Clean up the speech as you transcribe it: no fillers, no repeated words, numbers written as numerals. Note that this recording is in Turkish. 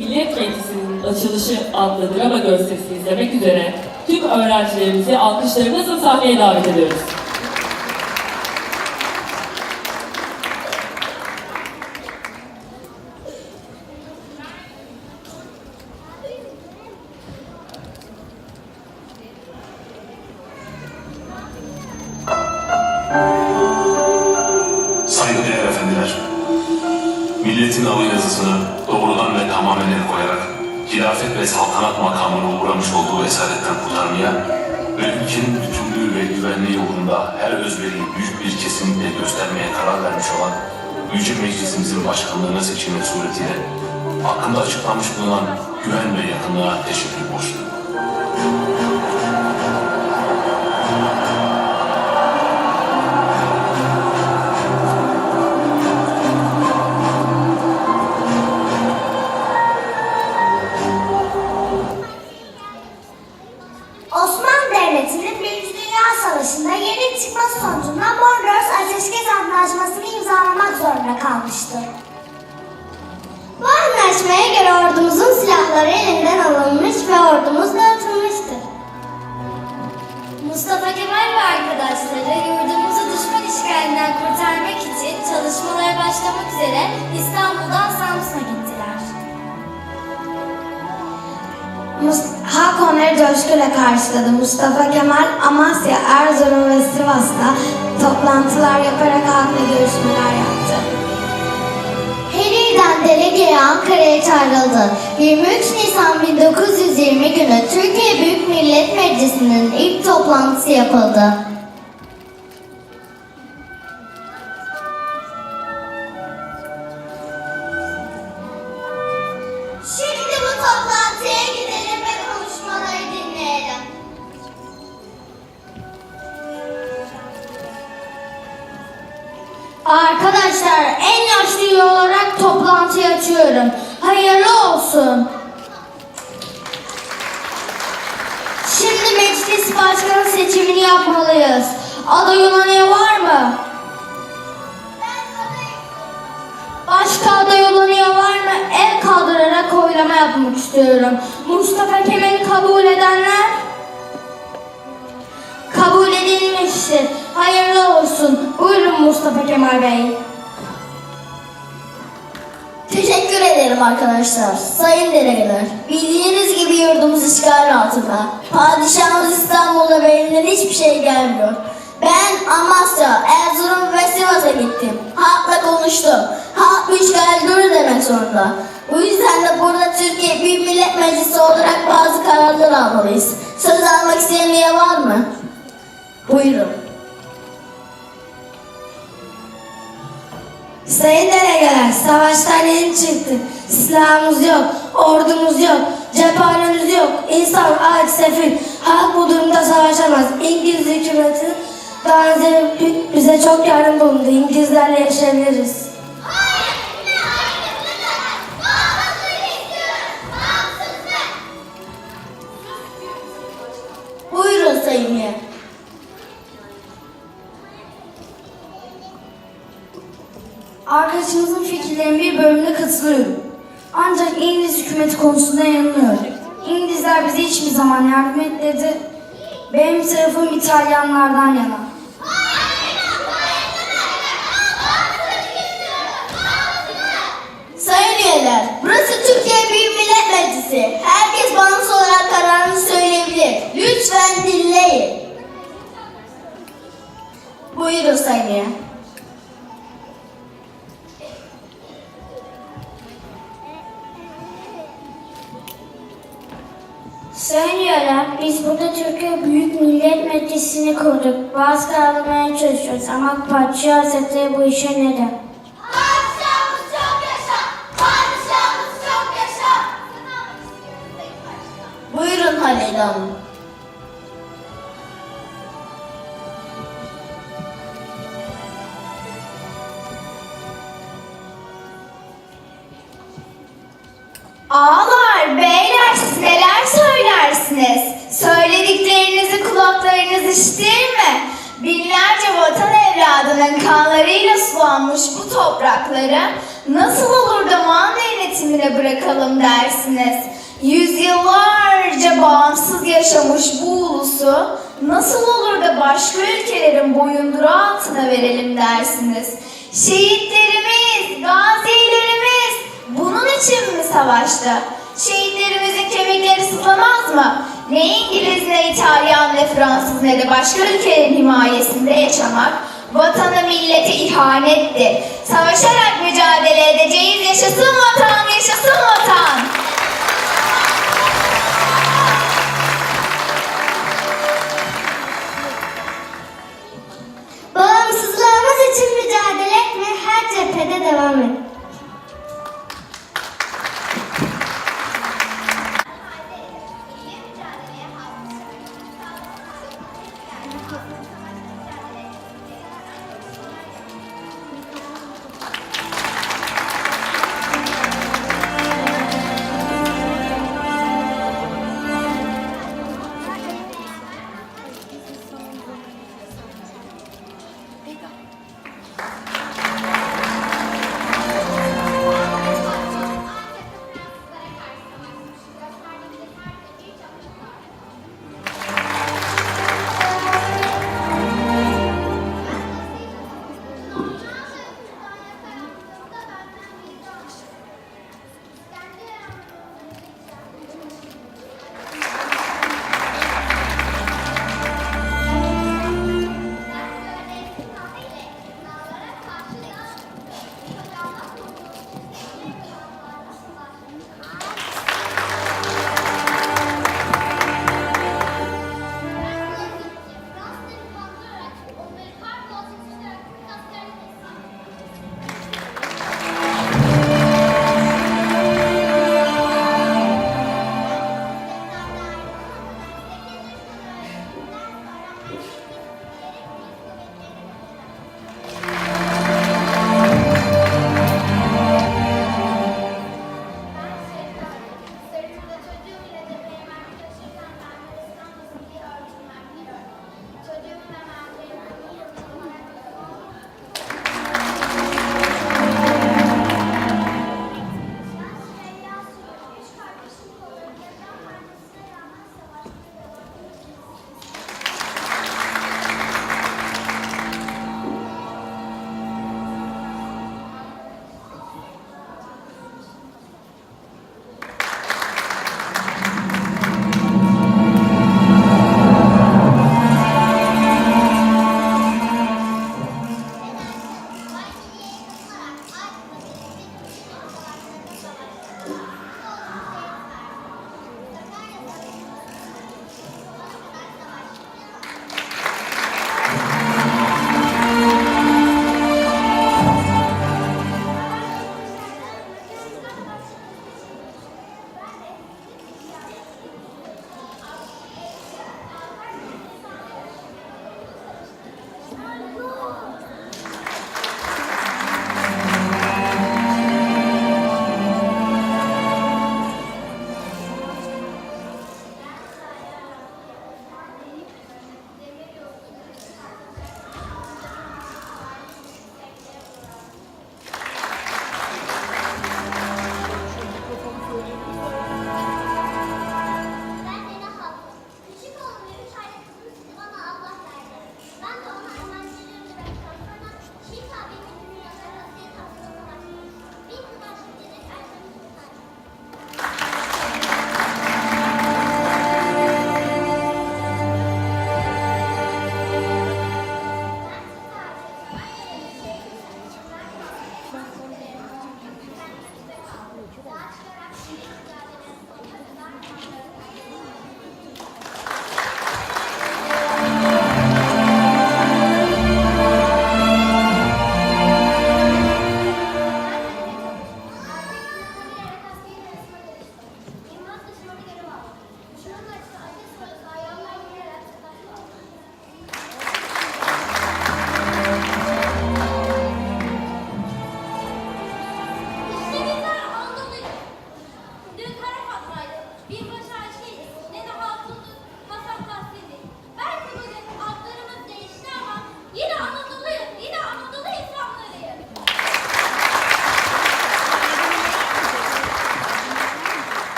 Milliyet Meclisi'nin açılışı adlı drama gösterisini izlemek üzere tüm öğrencilerimizi alkışlarımızla sahneye davet ediyoruz. Saygıdeğer efendiler, milletin alı yazısını doğrudan ve tamamen el koyarak hilafet ve saltanat makamına uğramış olduğu esaretten kurtarmaya ve ülkenin bütünlüğü ve güvenliği uğrunda her özveriyi büyük bir kesinlikle göstermeye karar vermiş olan Yüce Meclisimizin başkanlığına seçilmek suretiyle hakkında açıklanmış bulunan güven ve yakınlığa teşekkür borçluyum. Osmanlı Devleti'nin Birinci Dünya Savaşı'nda yenik çıkması sonucunda Mondros Ateşkes Antlaşması'nı imzalamak zorunda kalmıştır. Bu anlaşmaya göre ordumuzun silahları elinden alınmış ve ordumuz dağıtılmıştır. Mustafa Kemal ve arkadaşları yurdumuzu düşman işgalinden kurtarmak için çalışmalara başlamak üzere İstanbul'dan Samsun'a gittiler. Halk onları coşkuyla karşıladı. Mustafa Kemal, Amasya, Erzurum ve Sivas'ta toplantılar yaparak halkla görüşmeler yaptı. Her ilden delege Ankara'ya çağrıldı. 23 Nisan 1920 günü Türkiye Büyük Millet Meclisi'nin ilk toplantısı yapıldı. Şimdi bu toplantıya gidelim ve konuşmaları dinleyelim. Arkadaşlar, en yaşlı üye olarak toplantıyı açıyorum. Hayırlı olsun. Şimdi meclis başkanı seçimini yapmalıyız. Aday olan üye var mı? Başka aday olan üye var mı? El kaldırarak oylama yapmak istiyorum. Mustafa Kemal'i kabul edenler? Kabul edilmiştir. Hayırlı olsun. Buyurun Mustafa Kemal Bey. Teşekkür ederim arkadaşlar. Sayın delegeler, bildiğiniz gibi yurdumuz işgal altında. Padişahımız İstanbul'da elinden hiçbir şey gelmiyor. Ben Amasya, Erzurum ve Sivas'a gittim. Halkla konuştum. Halk bu işgali dur demek zorunda. Bu yüzden de burada Türkiye Büyük Millet Meclisi olarak bazı kararlar almalıyız. Söz almak isteyen üye var mı? Buyurun. Sayın delegeler, savaştan yeni çıktık. Silahımız yok, ordumuz yok, cephanemiz yok. İnsan aç, sefil. Halk bu durumda savaşamaz. İngiliz hükümeti daha önce bize çok yardım bulundu. İngilizlerle yaşayabiliriz. Buyurun Sayın üye. Arkadaşımızın fikirlerinin bir bölümüne katılıyorum. Ancak İngiliz hükümeti konusunda yanılıyor. İngilizler bize hiçbir zaman yardım etmedi. Benim tarafım İtalyanlardan yana. Sayın üyeler, burası Türkiye Büyük Millet Meclisi. Herkes bağımsız olarak kararını söyleyebilir. Lütfen dinleyin. Buyurun Sayın üye. Sayın üyeler, biz burada Türkiye Büyük Millet Meclisi'ni kurduk. Bazı kararlamaya çalışıyoruz ama AK Parti Hazretleri bu işe neden? Padişahımız çok yaşa! Padişahımız çok yaşa! Buyurun Halil Hanım. Ağalar, beyler siz neler söylersiniz? Söylediklerinizi kulaklarınız işitir mi? Binlerce vatan evladının kanlarıyla sulanmış bu toprakları Nasıl olur da manda yönetimine bırakalım dersiniz? Yüzyıllarca bağımsız yaşamış bu ulusu nasıl olur da başka ülkelerin boyunduruğu altına verelim dersiniz? Şehitlerimiz, gazilerimiz bunun için mi savaştı? Şehitlerimizin kemikleri sızlamaz mı? Ne İngiliz, ne İtalyan, ne Fransız, ne de başka ülkelerin himayesinde yaşamak vatana millete ihanettir. Savaşarak mücadele edeceğiz. Yaşasın vatan, yaşasın vatan!